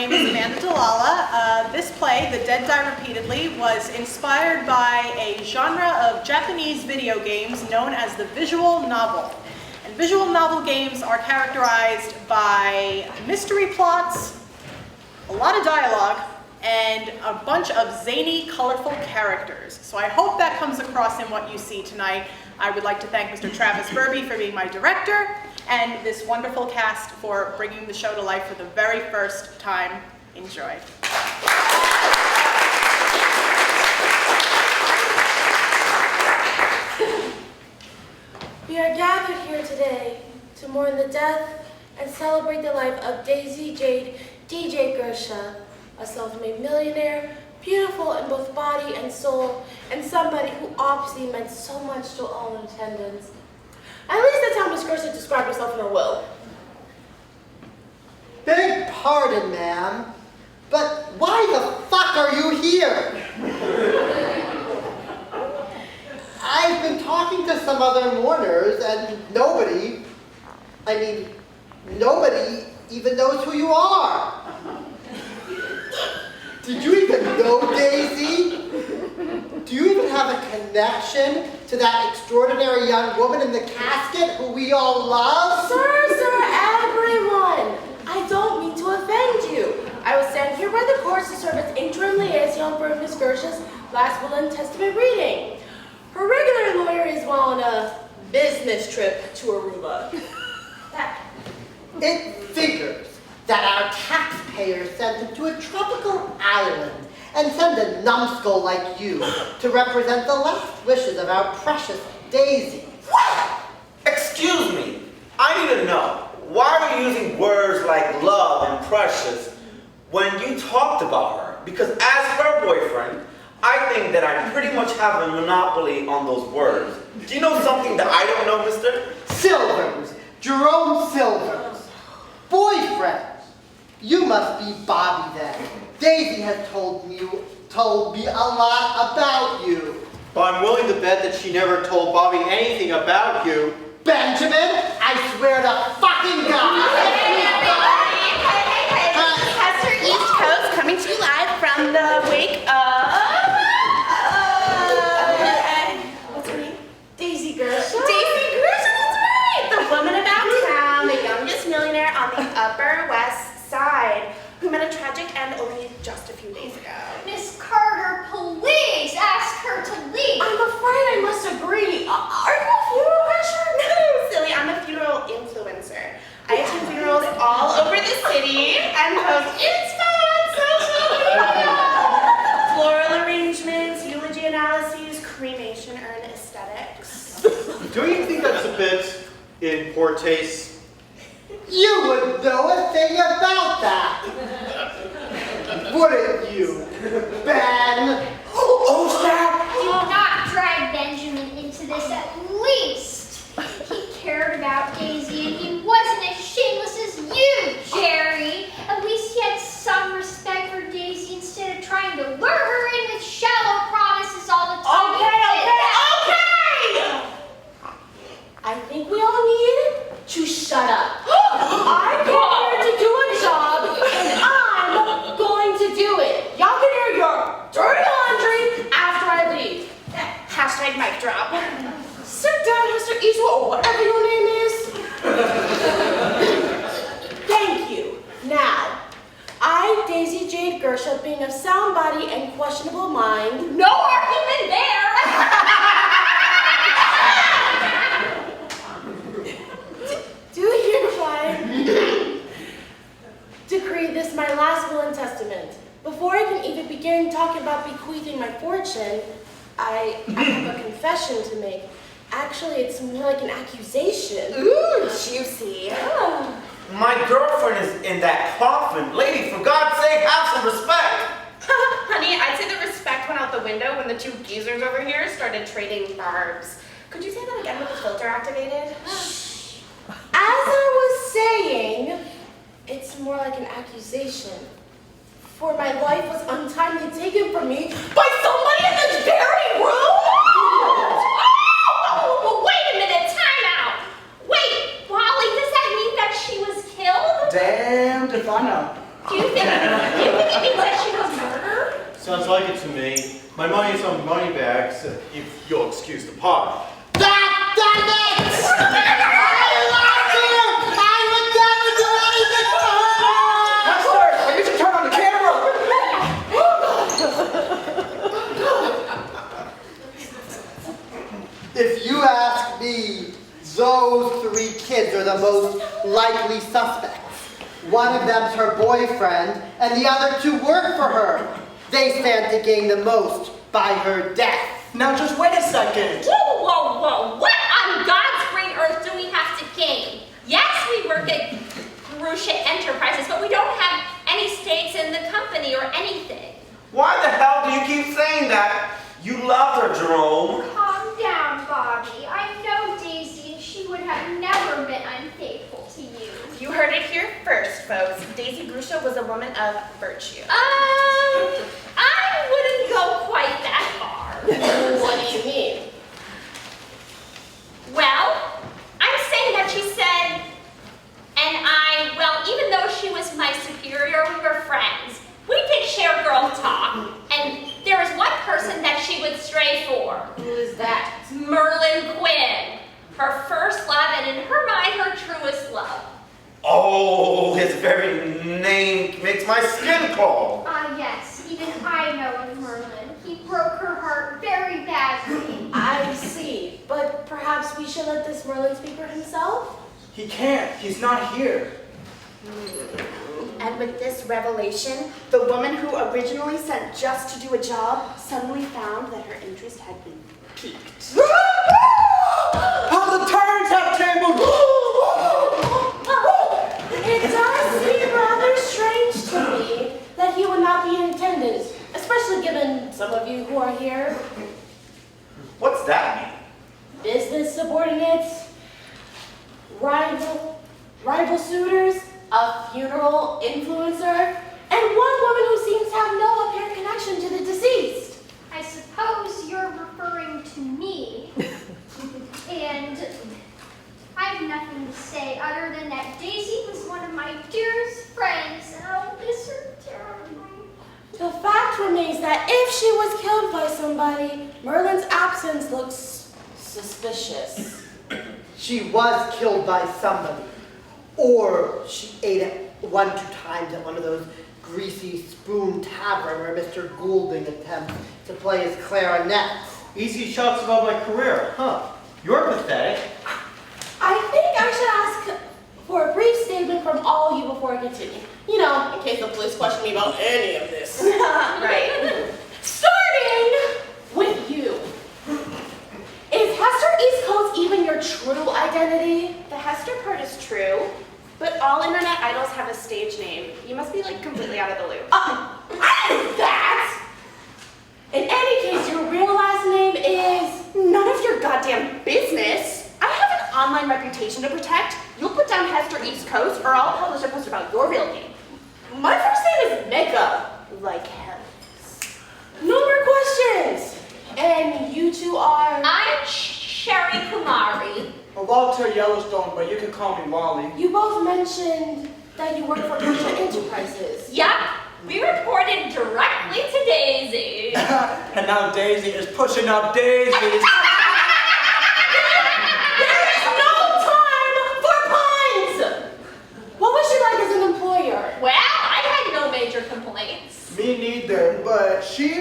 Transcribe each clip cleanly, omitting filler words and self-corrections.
name is Amanda DeLalla. This play, The Dead Die Repeatedly, was inspired by a genre of Japanese video games known as the visual novel. And visual novel games are characterized by mystery plots, a lot of dialogue, and a bunch of zany, colorful characters. So I hope that comes across in what you see tonight. I would like to thank Mr. Travis Burby for being my director, and this wonderful cast for bringing the show to life for the very first time. Enjoy. We are gathered here today to mourn the death and celebrate the life of Daisy Jade DJ Gersha, a self-made millionaire, beautiful in both body and soul, and somebody who obviously meant so much to all in attendance. At least that's how Miss Gersha described herself in her will. Beg pardon, ma'am, but why the fuck are you here? I've been talking to some other mourners, and nobody even knows who you are. Did you even know Daisy? Do you even have a connection to that extraordinary young woman in the casket who we all love? Sir, everyone! I don't mean to offend you. I was sent here by the courts to serve as interim liaison for Miss Gersha's last will and testament reading. Her regular lawyer is well on a business trip to Aruba. It figures that our taxpayers sent him to a tropical island and send a numbskull like you to represent the last wishes of our precious Daisy. What? Excuse me. I need to know, why are you using words like love and precious when you talked about her? Because as her boyfriend, I think that I pretty much have a monopoly on those words. Do you know something that I don't know, mister? Silvers. Jerome Silvers. Boyfriend. You must be Bobby then. Daisy has told me a lot about you. But I'm willing to bet that she never told Bobby anything about you. Benjamin, I swear to fucking God. Hey. Pastor East Coast coming to you live from the wake of... What's her name? Daisy Gersha. Daisy Gersha, that's right! The woman about town, the youngest millionaire on the Upper West Side, who met a tragic end only just a few days ago. Miss Carter, please ask her to leave. I'm afraid I must agree. Are you a funeral crasher? No, silly, I'm a funeral influencer. I attend funerals all over the city and post Insta on social media. Floral arrangements, eulogy analyses, cremation urn aesthetics. Don't you think that's a bit in poor taste? You would know a thing about that. Wouldn't you, Ben? Oh, snap! Do not drag Benjamin into this at least. He cared about Daisy and he wasn't as shameless as you, Jerry. At least he had some respect for Daisy instead of trying to lure her in with shallow promises all the time. Okay. I think we all need to shut up. I came here to do a job, and I'm going to do it. Y'all can air your dirty laundry after I leave. Hashtag mic drop. Sit down, Mr. Eastwood, or whatever your name is. Thank you. Now, I, Daisy Jade Gersha, being of sound body and questionable mind, No argument there. do hereby decree this my last will and testament. Before I can even begin talking about bequeathing my fortune, I have a confession to make. Actually, it's more like an accusation. Ooh, juicy. My girlfriend is in that coffin. Lady, for God's sake, have some respect. Honey, I'd say the respect went out the window when the two geezers over here started trading barbs. Could you say that again with the filter activated? As I was saying, it's more like an accusation. For my life was untimely taken from me by somebody in this very room! Oh, wait a minute, time out. Wait, Wally, does that mean that she was killed? Damned if I know. Do you think Sounds like it to me. My money's on money bags, if you'll excuse the pun. That damn it! I loved her! I would never do anything for her! Hester, I need to turn on the camera. If you ask me, those 3 kids are the most likely suspects. One of them's her boyfriend, and the other 2 work for her. They stand to gain the most by her death. Now just wait a second. Whoa, whoa, whoa. What on God's green earth do we have to gain? Yes, we work at Grusha Enterprises, but we don't have any stakes in the company or anything. Why the hell do you keep saying that? You loved her, Jerome. Calm down, Bobby. I know Daisy, and she would have never been unfaithful to you. You heard it here first, folks. Daisy Grusha was a woman of virtue. I wouldn't go quite that far. What do you mean? Well, I'm saying that she said, even though she was my superior, we were friends. We did share girl talk, and there was one person that she would stray for. Who is that? Merlin Quinn. Her first love, and in her mind, her truest love. Oh, his very name makes my skin crawl. Ah, yes, even I know of Merlin. He broke her heart very badly. I see, but perhaps we should let this Merlin speak for himself? He can't. He's not here. And with this revelation, the woman who originally sent just to do a job suddenly found that her interest had been piqued. How the turns have tabled! It does seem rather strange to me that he would not be in attendance, especially given some of you who are here. What's that mean? Business subordinates, rival suitors, a funeral influencer, and one woman who seems to have no apparent connection to the deceased. I suppose you're referring to me. And I have nothing to say other than that Daisy was one of my dearest friends, and I'll miss her terribly. The fact remains that if she was killed by somebody, Merlin's absence looks suspicious. She was killed by somebody. Or she ate it 1-2 times at one of those greasy spoon tavern where Mr. Goulding attempts to play his clarinet. Easy shots about my career, huh? You're pathetic. I think I should ask for a brief statement from all of you before I continue. You know, in case the police question me about any of this. Right. Starting with you. Is Hester East Coast even your true identity? The Hester part is true, but all internet idols have a stage name. You must be like completely out of the loop. I knew that! In any case, your real last name is... None of your goddamn business. I have an online reputation to protect. You'll put down Hester East Coast or I'll publish a post about your real name. My first name is Mecca. Like hell. No more questions. And you two are... I'm Sherry Kumari. Walter Yellowstone, but you can call me Wally. You both mentioned that you work for Grusha Enterprises. Yup, we reported directly to Daisy. And now Daisy is pushing up daisies. There is no time for puns! What was she like as an employer? Well, I had no major complaints. Me neither, but she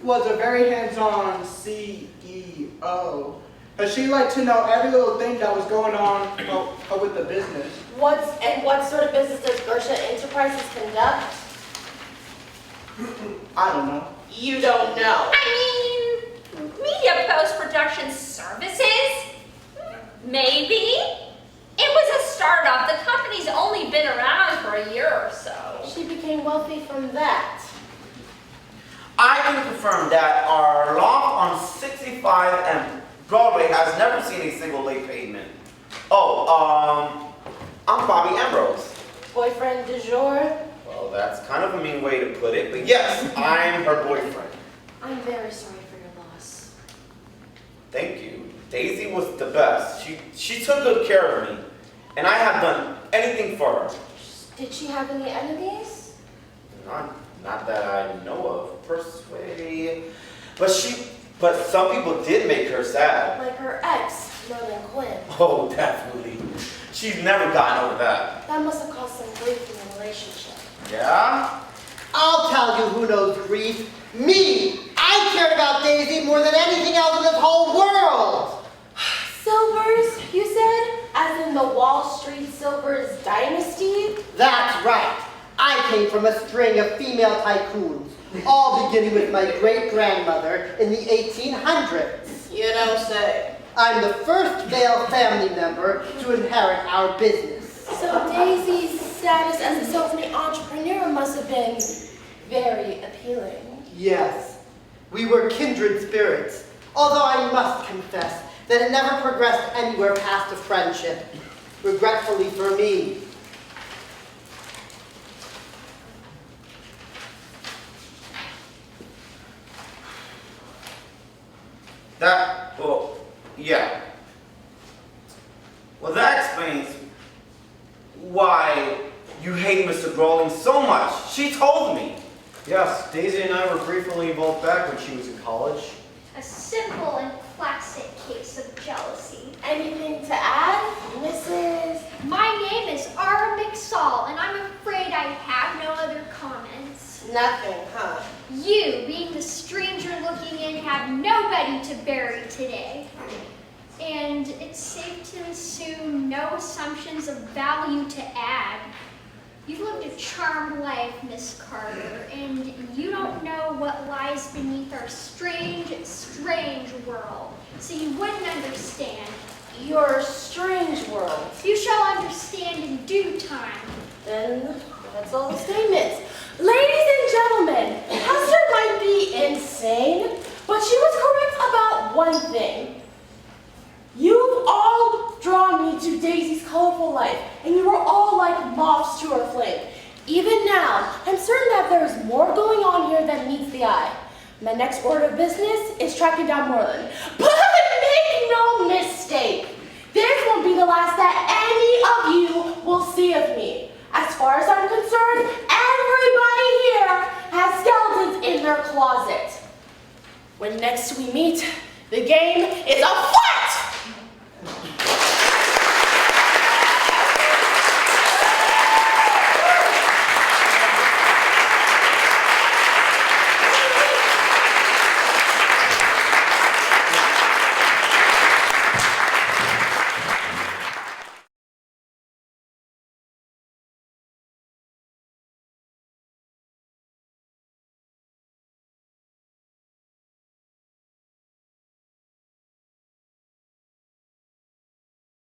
was a very hands-on CEO. But she liked to know every little thing that was going on with the business. What sort of business does Grusha Enterprises conduct? I don't know. You don't know. I mean, media post-production services? Maybe. It was a startup. The company's only been around for a year or so. She became wealthy from that. I can confirm that our loft on 65 and Broadway has never seen a single late payment. Oh, I'm Bobby Ambrose. Boyfriend du jour? Well, that's kind of a mean way to put it, but yes, I'm her boyfriend. I'm very sorry for your loss. Thank you. Daisy was the best. She took good care of me, and I have done anything for her. Did she have any enemies? Not that I know of. persuade. But some people did make her sad. Like her ex, Merlin Quinn. Oh, definitely. She's never gotten over that. That must have caused some grief in the relationship. Yeah? I'll tell you who knows grief. Me! I cared about Daisy more than anything else in this whole world! Silvers, you said? As in the Wall Street Silvers dynasty? That's right. I came from a string of female tycoons, all beginning with my great-grandmother in the 1800s. You don't say. I'm the first male family member to inherit our business. So Daisy's status as a self-made entrepreneur must have been very appealing. Yes, we were kindred spirits, although I must confess that it never progressed anywhere past a friendship, regretfully for me. Yeah. Well, that explains why you hate Mr. Brawling so much. She told me. Yes, Daisy and I were briefly involved back when she was in college. A simple and classic case of jealousy. Anything to add, Mrs.? My name is Ara McSall, and I'm afraid I have no other comments. Nothing, huh? You, being the stranger looking in, have nobody to bury today. And it's safe to assume no assumptions of value to add. You've lived a charmed life, Miss Carter, and you don't know what lies beneath our strange, strange world. So you wouldn't understand. Your strange world. You shall understand in due time. Then that's all the statements. Ladies and gentlemen, Hester might be insane, but she was correct about one thing. You've all drawn me to Daisy's colorful life, and you are all like moths to her flame. Even now, I'm certain that there's more going on here than meets the eye. My next order of business is tracking down Merlin. But make no mistake, this won't be the last that any of you will see of me. As far as I'm concerned, everybody here has skeletons in their closet. When next we meet, the game is afoot!